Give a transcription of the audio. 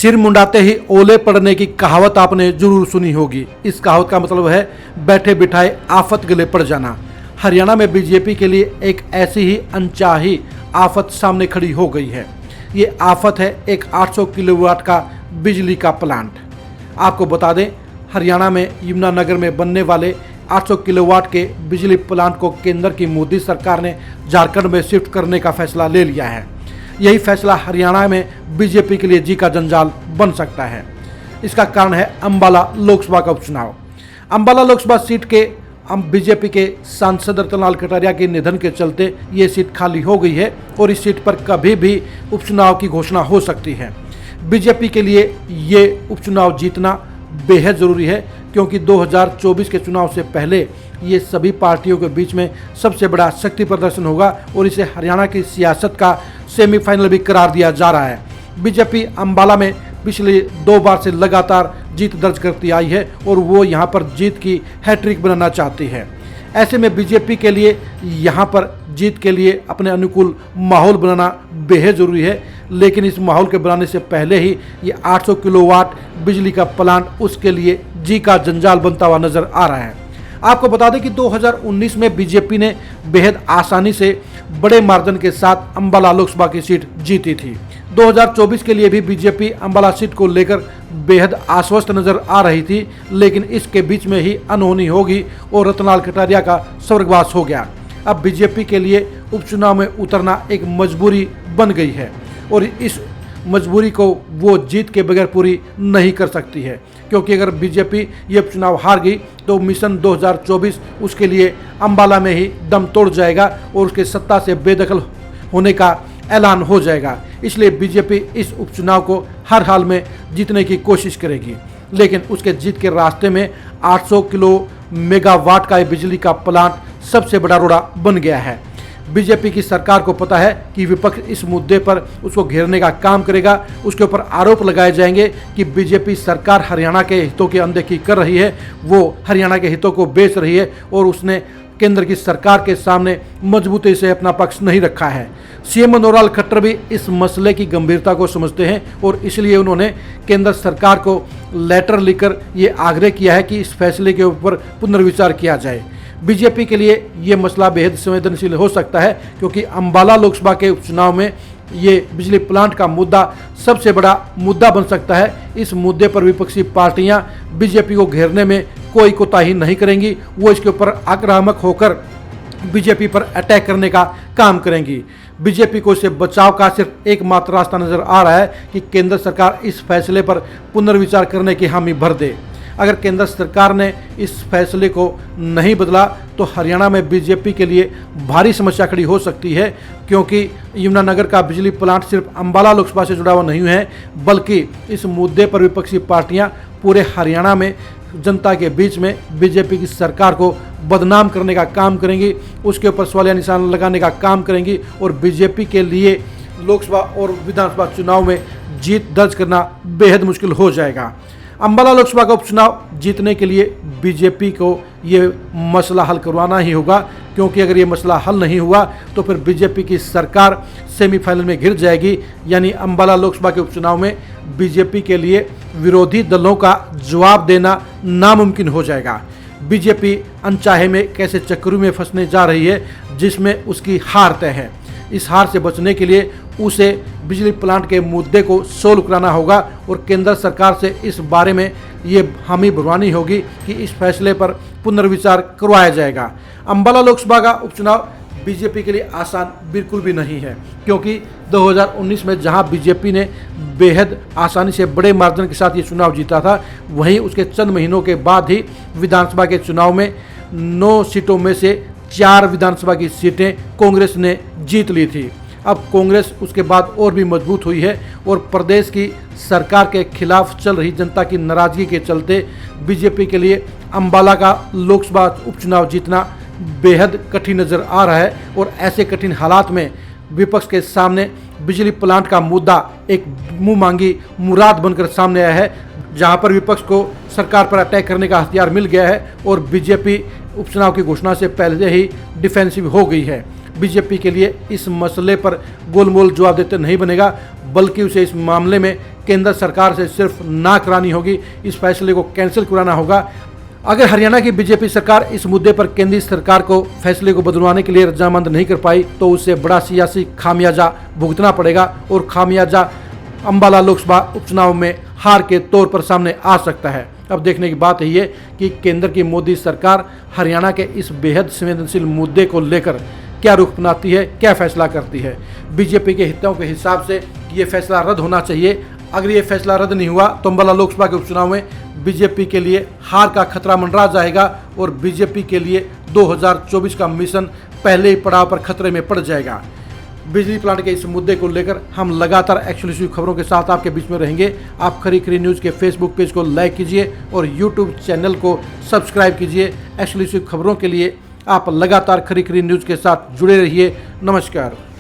सिर मुंडाते ही ओले पड़ने की कहावत आपने जरूर सुनी होगी। इस कहावत का मतलब है बैठे बिठाए आफत गले पड़ जाना। हरियाणा में बीजेपी के लिए एक ऐसी ही अनचाही आफत सामने खड़ी हो गई है। ये आफत है एक 800 किलोवाट का बिजली का प्लांट। आपको बता दें, हरियाणा में यमुनानगर में बनने वाले 800 किलोवाट के बिजली प्लांट को केंद्र की मोदी सरकार ने झारखंड में शिफ्ट करने का फैसला ले लिया है। यही फैसला हरियाणा में बीजेपी के लिए जी का जंजाल बन सकता है। इसका कारण है अंबाला लोकसभा का उपचुनाव। अंबाला लोकसभा सीट के बीजेपी के सांसद रतनलाल कटारिया के निधन के चलते ये सीट खाली हो गई है और इस सीट पर कभी भी उपचुनाव की घोषणा हो सकती है। बीजेपी के लिए ये उपचुनाव जीतना बेहद ज़रूरी है, क्योंकि 2024 के चुनाव से पहले ये सभी पार्टियों के बीच में सबसे बड़ा शक्ति प्रदर्शन होगा और इसे हरियाणा की सियासत का सेमीफाइनल भी करार दिया जा रहा है। बीजेपी अंबाला में पिछले 2 बार से लगातार जीत दर्ज करती आई है और वो यहाँ पर जीत की हैट्रिक बनाना चाहती है। ऐसे में बीजेपी के लिए यहाँ पर जीत के लिए अपने अनुकूल माहौल बनाना बेहद ज़रूरी है, लेकिन इस माहौल के बनाने से पहले ही ये 800 किलोवाट बिजली का प्लांट उसके लिए जी का जंजाल बनता हुआ नजर आ रहा है। आपको बता दें कि 2019 में बीजेपी ने बेहद आसानी से बड़े मार्जिन के साथ अंबाला लोकसभा की सीट जीती थी। 2024 के लिए भी बीजेपी अंबाला सीट को लेकर बेहद आश्वस्त नजर आ रही थी, लेकिन इसके बीच में ही अनहोनी होगी और रतनलाल कटारिया का स्वर्गवास हो गया। अब बीजेपी के लिए उपचुनाव में उतरना एक मजबूरी बन गई है और इस मजबूरी को वो जीत के बगैर पूरी नहीं कर सकती है, क्योंकि अगर बीजेपी ये उपचुनाव हार गई तो मिशन 2024 उसके लिए अंबाला में ही दम तोड़ जाएगा और उसके सत्ता से बेदखल होने का ऐलान हो जाएगा। इसलिए बीजेपी इस उपचुनाव को हर हाल में जीतने की कोशिश करेगी, लेकिन उसके जीत के रास्ते में 800 किलो मेगावाट का बिजली का प्लांट सबसे बड़ा रोड़ा बन गया है। बीजेपी की सरकार को पता है कि विपक्ष इस मुद्दे पर उसको घेरने का काम करेगा। उसके ऊपर आरोप लगाए जाएंगे कि बीजेपी सरकार हरियाणा के हितों की अनदेखी कर रही है, वो हरियाणा के हितों को बेच रही है और उसने केंद्र की सरकार के सामने मजबूती से अपना पक्ष नहीं रखा है। सीएम मनोहर खट्टर भी इस मसले की गंभीरता को समझते हैं और इसलिए उन्होंने केंद्र सरकार को लेटर लिखकर ये आग्रह किया है कि इस फैसले के ऊपर पुनर्विचार किया जाए। बीजेपी के लिए ये मसला बेहद संवेदनशील हो सकता है, क्योंकि अंबाला लोकसभा के उपचुनाव में ये बिजली प्लांट का मुद्दा सबसे बड़ा मुद्दा बन सकता है। इस मुद्दे पर विपक्षी पार्टियां बीजेपी को घेरने में कोई कोताही नहीं करेंगी। वो इसके ऊपर आक्रामक होकर बीजेपी पर अटैक करने का काम करेंगी। बीजेपी को इससे बचाव का सिर्फ एकमात्र रास्ता नजर आ रहा है कि केंद्र सरकार इस फैसले पर पुनर्विचार करने की हामी भर दे। अगर केंद्र सरकार ने इस फैसले को नहीं बदला तो हरियाणा में बीजेपी के लिए भारी समस्या खड़ी हो सकती है, क्योंकि यमुनानगर का बिजली प्लांट सिर्फ अंबाला लोकसभा से जुड़ा हुआ नहीं है, बल्कि इस मुद्दे पर विपक्षी पार्टियां पूरे हरियाणा में जनता के बीच में बीजेपी की सरकार को बदनाम करने का काम करेंगी, उसके ऊपर सवालिया निशान लगाने का काम करेंगी और बीजेपी के लिए लोकसभा और विधानसभा चुनाव में जीत दर्ज करना बेहद मुश्किल हो जाएगा। अंबाला लोकसभा का उपचुनाव जीतने के लिए बीजेपी को ये मसला हल करवाना ही होगा, क्योंकि अगर ये मसला हल नहीं हुआ तो फिर बीजेपी की सरकार सेमीफाइनल में घिर जाएगी। यानी अंबाला लोकसभा के उपचुनाव में बीजेपी के लिए विरोधी दलों का जवाब देना नामुमकिन हो जाएगा। बीजेपी अनचाहे में कैसे चक्करों में फंसने जा रही है जिसमें उसकी हार तय है। इस हार से बचने के लिए उसे बिजली प्लांट के मुद्दे को सोल्व कराना होगा और केंद्र सरकार से इस बारे में ये हामी भरवानी होगी कि इस फैसले पर पुनर्विचार करवाया जाएगा। अंबाला लोकसभा का उपचुनाव बीजेपी के लिए आसान बिल्कुल भी नहीं है, क्योंकि 2019 में जहां बीजेपी ने बेहद आसानी से बड़े मार्जिन के साथ ये चुनाव जीता था, वहीं उसके चंद महीनों के बाद ही विधानसभा के चुनाव में 9 सीटों में से 4 विधानसभा की सीटें कांग्रेस ने जीत ली थी। अब कांग्रेस उसके बाद और भी मजबूत हुई है और प्रदेश की सरकार के खिलाफ चल रही जनता की नाराजगी के चलते बीजेपी के लिए अंबाला का लोकसभा उपचुनाव जीतना बेहद कठिन नजर आ रहा है। और ऐसे कठिन हालात में विपक्ष के सामने बिजली प्लांट का मुद्दा एक मुंह मांगी मुराद बनकर सामने आया है, जहां पर विपक्ष को सरकार पर अटैक करने का हथियार मिल गया है और बीजेपी उपचुनाव की घोषणा से पहले ही डिफेंसिव हो गई है। बीजेपी के लिए इस मसले पर गोलमोल जवाब देते नहीं बनेगा, बल्कि उसे इस मामले में केंद्र सरकार से सिर्फ ना करानी होगी, इस फैसले को कैंसिल कराना होगा। अगर हरियाणा की बीजेपी सरकार इस मुद्दे पर केंद्रीय सरकार को फैसले को बदलवाने के लिए रजामंद नहीं कर पाई तो उससे बड़ा सियासी खामियाजा भुगतना पड़ेगा और खामियाजा अंबाला लोकसभा उपचुनाव में हार के तौर पर सामने आ सकता है। अब देखने की बात यही है कि केंद्र की मोदी सरकार हरियाणा के इस बेहद संवेदनशील मुद्दे को लेकर क्या रुख अपनाती है, क्या फैसला करती है। बीजेपी के हितों के हिसाब से ये फैसला रद्द होना चाहिए। अगर ये फैसला रद्द नहीं हुआ तो अंबाला लोकसभा के उपचुनाव में बीजेपी के लिए हार का खतरा मंडरा जाएगा और बीजेपी के लिए 2024 का मिशन पहले ही पड़ाव पर खतरे में पड़ जाएगा। बिजली प्लांट के इस मुद्दे को लेकर हम लगातार एक्सक्लूसिव खबरों के साथ आपके बीच में रहेंगे। आप खरी खरी न्यूज़ के फेसबुक पेज को लाइक कीजिए और यूट्यूब चैनल को सब्सक्राइब कीजिए। एक्सक्लूसिव खबरों के लिए आप लगातार खरी खरी न्यूज़ के साथ जुड़े रहिए। नमस्कार।